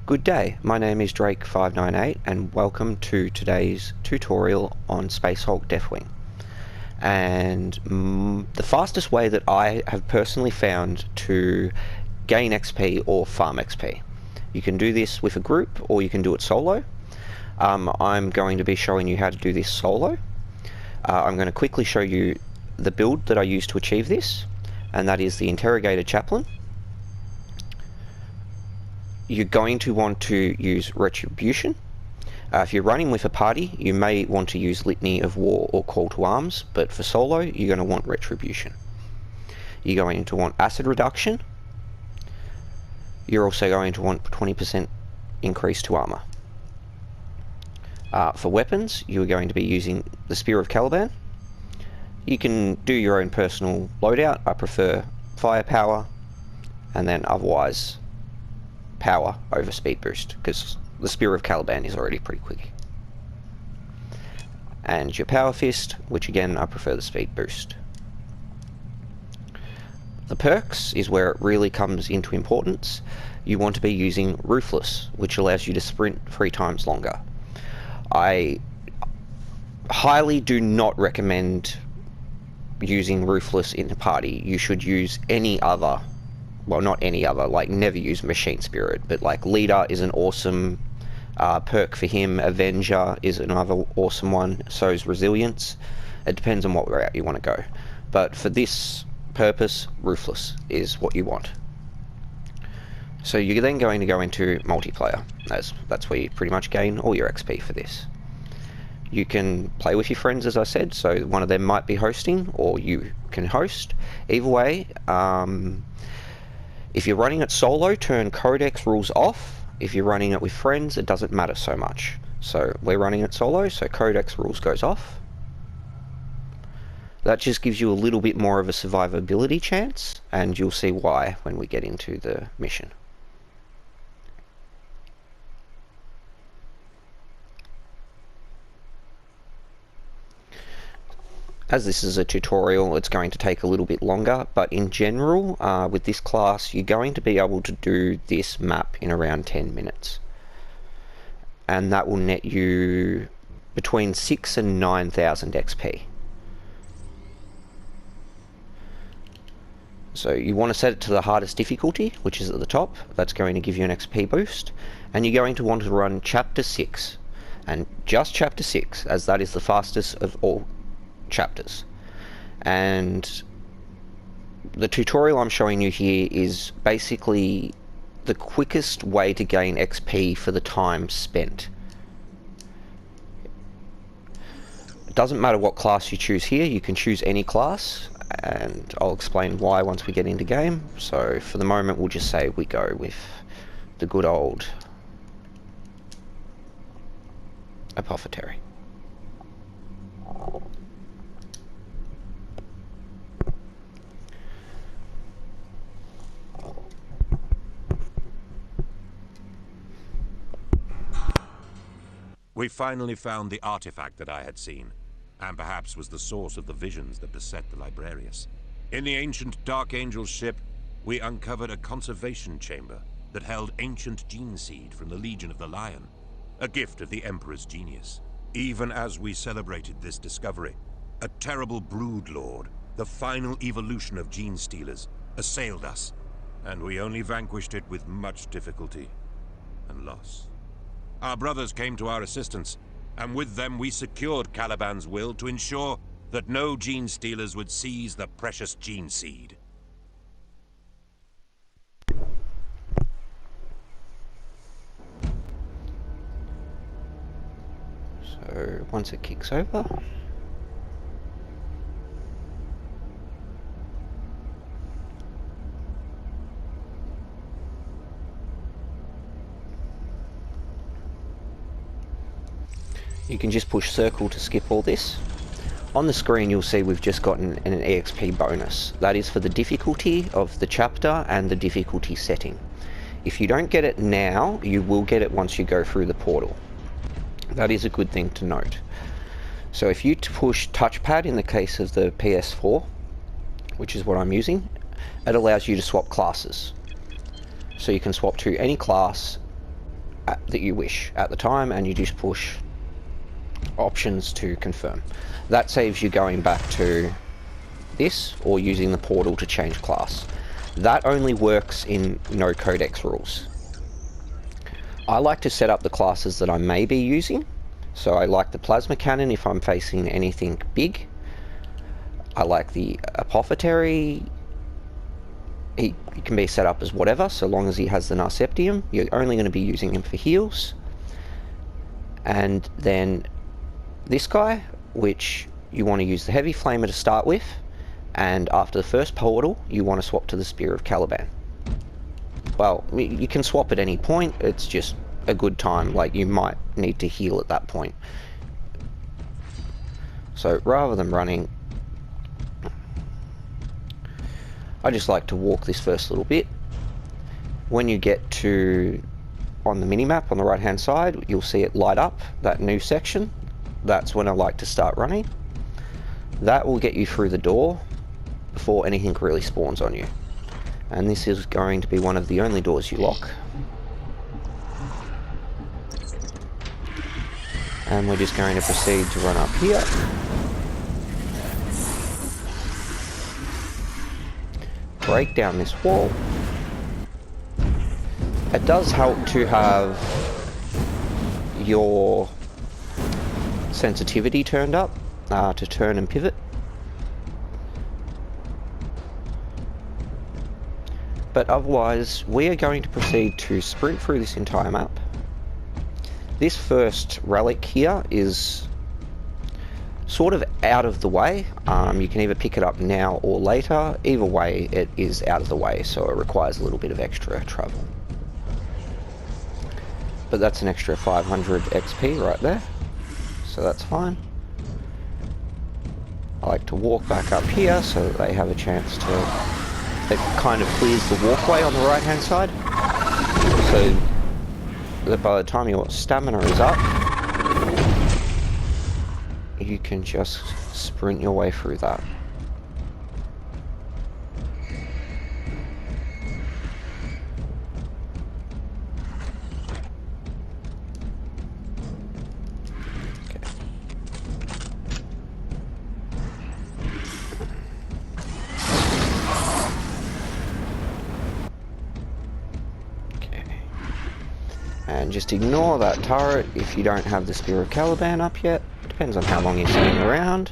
Good day, my name is Drake598 and welcome to today's tutorial on Space Hulk Deathwing. And the fastest way that I have personally found to gain XP or farm XP. You can do this with a group or you can do it solo. I'm going to be showing you how to do this solo. I'm going to quickly show you the build that I use to achieve this, and that is the Interrogated Chaplain. You're going to want to use Retribution. If you're running with a party, you may want to use Litany of War or Call to Arms, but for solo, you're going to want Retribution. You're going to want Acid Reduction. You're also going to want 20% increase to armor. For weapons, you're going to be using the Spear of Caliban. You can do your own personal loadout. I prefer firepower, and then otherwise power over speed boost, because the Spear of Caliban is already pretty quick. And your Power Fist, which again I prefer the speed boost. The perks is where it really comes into importance. You want to be using Ruthless, which allows you to sprint 3 times longer. I highly do not recommend using Ruthless in a party. You should use any other, well, not any other, like never use Machine Spirit, but like Leader is an awesome perk for him. Avenger is another awesome one. So is Resilience. It depends on what route you want to go. But for this purpose, Ruthless is what you want. So you're then going to go into multiplayer. That's where you pretty much gain all your XP for this. You can play with your friends, as I said, so one of them might be hosting, or you can host. Either way, if you're running it solo, turn Codex rules off. If you're running it with friends, it doesn't matter so much. So we're running it solo, so Codex rules goes off. That just gives you a little bit more of a survivability chance, and you'll see why when we get into the mission. As this is a tutorial, it's going to take a little bit longer, but in general, with this class, you're going to be able to do this map in around 10 minutes. And that will net you between 6,000 and 9,000 XP. So you want to set it to the hardest difficulty, which is at the top. That's going to give you an XP boost. And you're going to want to run Chapter 6. And just Chapter 6, as that is the fastest of all chapters. And the tutorial I'm showing you here is basically the quickest way to gain XP for the time spent. It doesn't matter what class you choose here, you can choose any class, and I'll explain why once we get into game. So for the moment we'll just say we go with the good old Apothecary. We finally found the artifact that I had seen, and perhaps was the source of the visions that beset the Librarius. In the ancient Dark Angel's ship, we uncovered a conservation chamber that held ancient gene seed from the Legion of the Lion, a gift of the Emperor's genius. Even as we celebrated this discovery, a terrible brood lord, the final evolution of gene stealers, assailed us, and we only vanquished it with much difficulty and loss. Our brothers came to our assistance, and with them we secured Caliban's will to ensure that no gene stealers would seize the precious gene seed. So once it kicks over, you can just push circle to skip all this. On the screen you'll see we've just gotten an Exp bonus. That is for the difficulty of the chapter and the difficulty setting. If you don't get it now, you will get it once you go through the portal. That is a good thing to note. So if you push touchpad in the case of the PS4, which is what I'm using, it allows you to swap classes. So you can swap to any class that you wish at the time, and you just push options to confirm. That saves you going back to this or using the portal to change class. That only works in no codex rules. I like to set up the classes that I may be using. So I like the plasma cannon if I'm facing anything big. I like the apothecary. He can be set up as whatever, so long as he has the Narceptium. You're only going to be using him for heals. And then this guy, which you want to use the heavy flamer to start with, and after the first portal, you want to swap to the Spear of Caliban. Well, you can swap at any point, it's just a good time, like you might need to heal at that point. So rather than running, I just like to walk this first little bit. When you get to on the minimap on the right hand side, you'll see it light up, that new section. That's when I like to start running. That will get you through the door before anything really spawns on you. And this is going to be one of the only doors you lock. And we're just going to proceed to run up here. Break down this wall. It does help to have your sensitivity turned up to turn and pivot. But otherwise, we are going to proceed to sprint through this entire map. This first relic here is sort of out of the way. You can either pick it up now or later. Either way, it is out of the way, so it requires a little bit of extra travel. But that's an extra 500 XP right there, so that's fine. I like to walk back up here so that they have a chance to... It kind of clears the walkway on the right hand side, so that by the time your stamina is up, you can just sprint your way through that. And just ignore that turret if you don't have the Spear of Caliban up yet. Depends on how long you're sitting around.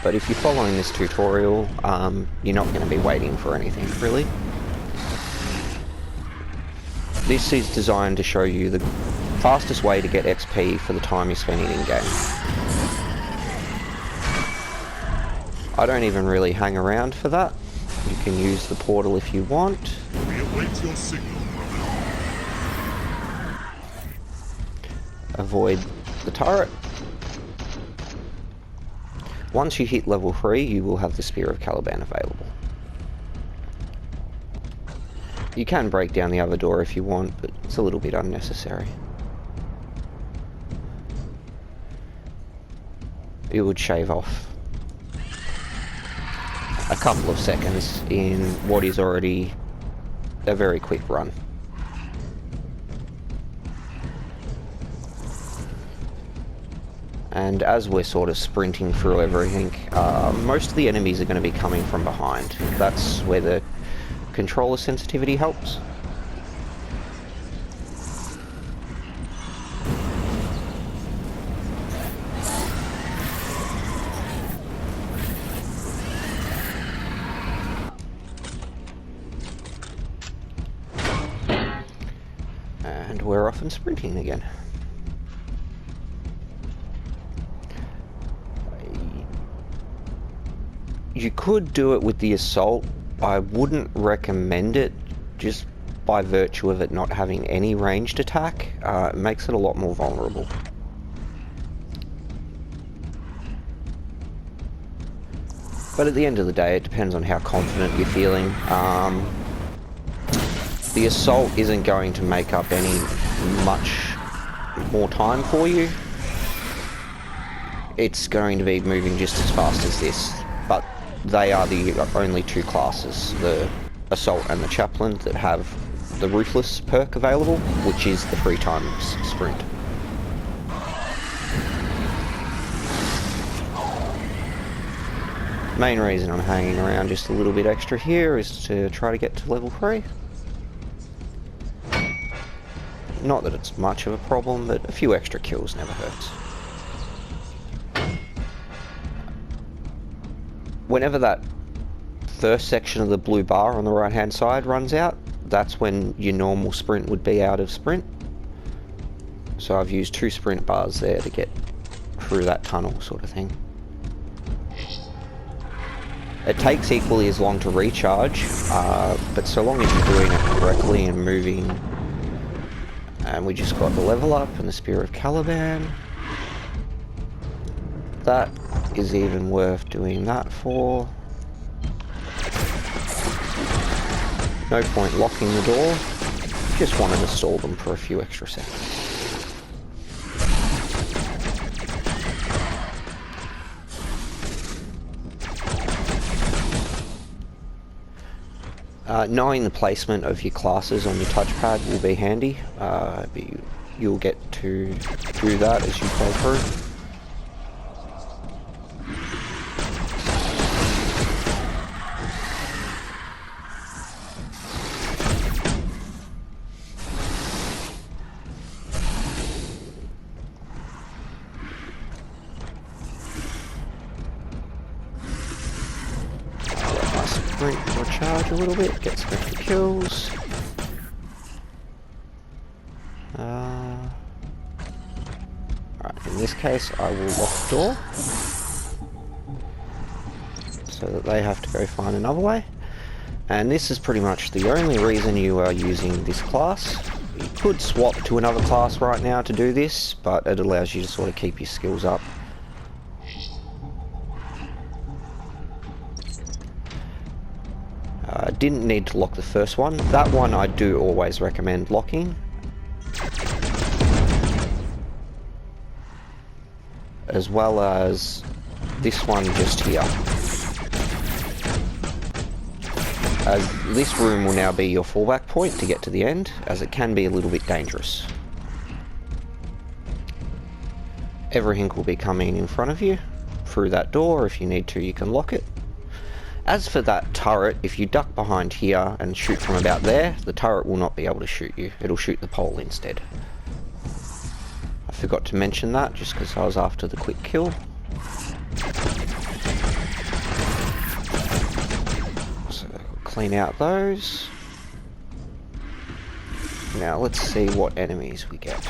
But if you're following this tutorial, you're not going to be waiting for anything, really. This is designed to show you the fastest way to get XP for the time you're spending in-game. I don't even really hang around for that. You can use the portal if you want. We await your signal. Avoid the turret. Once you hit level 3, you will have the Spear of Caliban available. You can break down the other door if you want, but it's a little bit unnecessary. It would shave off a couple of seconds in what is already a very quick run. And as we're sort of sprinting through everything, most of the enemies are going to be coming from behind. That's where the controller sensitivity helps. And we're off and sprinting again. You could do it with the assault. I wouldn't recommend it just by virtue of it not having any ranged attack. It makes it a lot more vulnerable. But at the end of the day, it depends on how confident you're feeling. The assault isn't going to make up any much more time for you. It's going to be moving just as fast as this, but they are the only two classes, the Assault and the Chaplain, that have the Ruthless perk available, which is the 3 times sprint. Main reason I'm hanging around just a little bit extra here is to try to get to level 3. Not that it's much of a problem, but a few extra kills never hurts. Whenever that first section of the blue bar on the right hand side runs out, that's when your normal sprint would be out of sprint. So I've used 2 sprint bars there to get through that tunnel sort of thing. It takes equally as long to recharge, but so long as you're doing it correctly and moving. And we just got the level up and the Spear of Caliban. That is even worth doing that for. No point locking the door, just wanted to stall them for a few extra seconds. Knowing the placement of your classes on your touchpad will be handy. You'll get to do that as you play through. Recharge a little bit, get some extra kills. Alright, in this case I will lock the door so that they have to go find another way. And this is pretty much the only reason you are using this class. You could swap to another class right now to do this, but it allows you to sort of keep your skills up. Didn't need to lock the first one. That one I do always recommend locking. As well as this one just here. As this room will now be your fallback point to get to the end, as it can be a little bit dangerous. Everything will be coming in front of you through that door. If you need to, you can lock it. As for that turret, if you duck behind here and shoot from about there, the turret will not be able to shoot you. It'll shoot the pole instead. I forgot to mention that just because I was after the quick kill. So clean out those. Now let's see what enemies we get.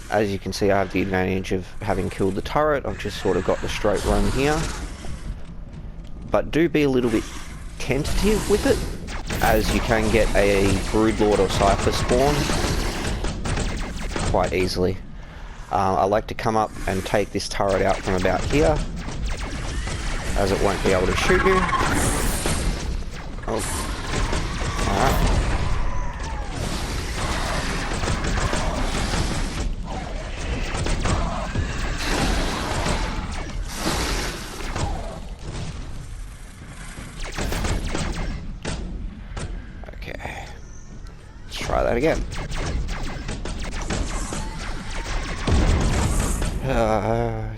As you can see, I have the advantage of having killed the turret. I've just sort of got the straight run here. But do be a little bit tentative with it, as you can get a Broodlord or Cypher spawn quite easily. I like to come up and take this turret out from about here, as it won't be able to shoot you. Oh. Alright. Try that again.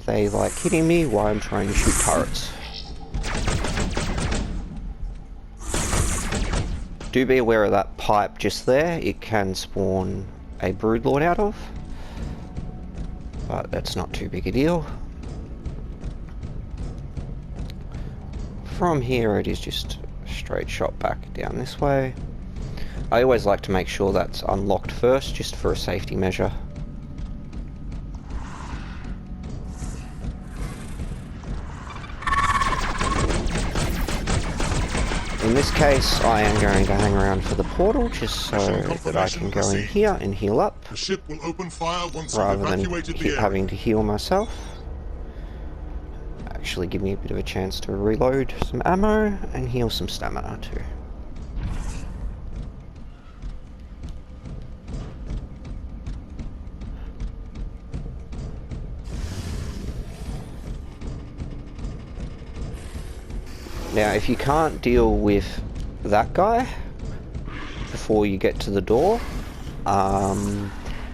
They like hitting me while I'm trying to shoot turrets. Do be aware of that pipe just there. It can spawn a Broodlord out of, but that's not too big a deal. From here it is just a straight shot back down this way. I always like to make sure that's unlocked first, just for a safety measure. In this case, I am going to hang around for the portal, just so that I can go in here and heal up, the ship will open fire once rather than keep having to heal myself. Actually give me a bit of a chance to reload some ammo and heal some stamina too. Now, if you can't deal with that guy before you get to the door,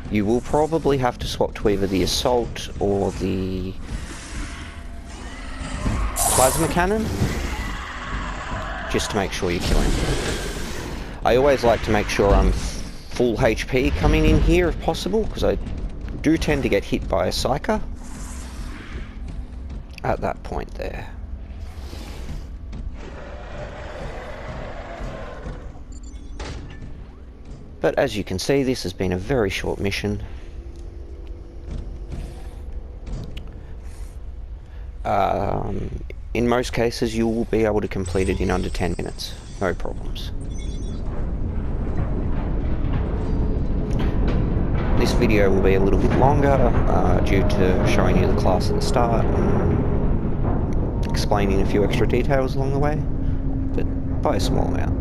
you will probably have to swap to either the assault or the plasma cannon, just to make sure you kill him. I always like to make sure I'm full HP coming in here if possible, because I do tend to get hit by a psyker at that point there. But as you can see, this has been a very short mission. In most cases, you will be able to complete it in under 10 minutes. No problems. This video will be a little bit longer due to showing you the class at the start and explaining a few extra details along the way, but by a small amount.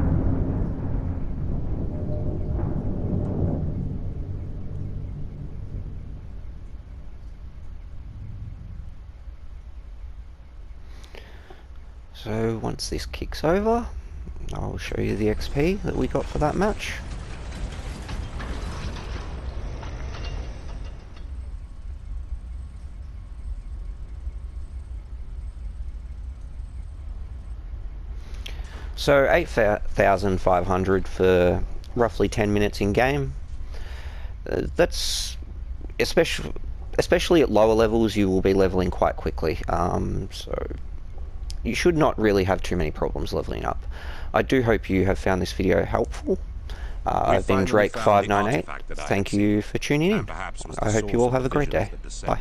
So once this kicks over, I'll show you the XP that we got for that match. So 8,500 for roughly 10 minutes in game. That's especially at lower levels, you will be leveling quite quickly. So you should not really have too many problems leveling up. I do hope you have found this video helpful. I've been Drake598. Thank you for tuning in. I hope you all have a great day. Bye.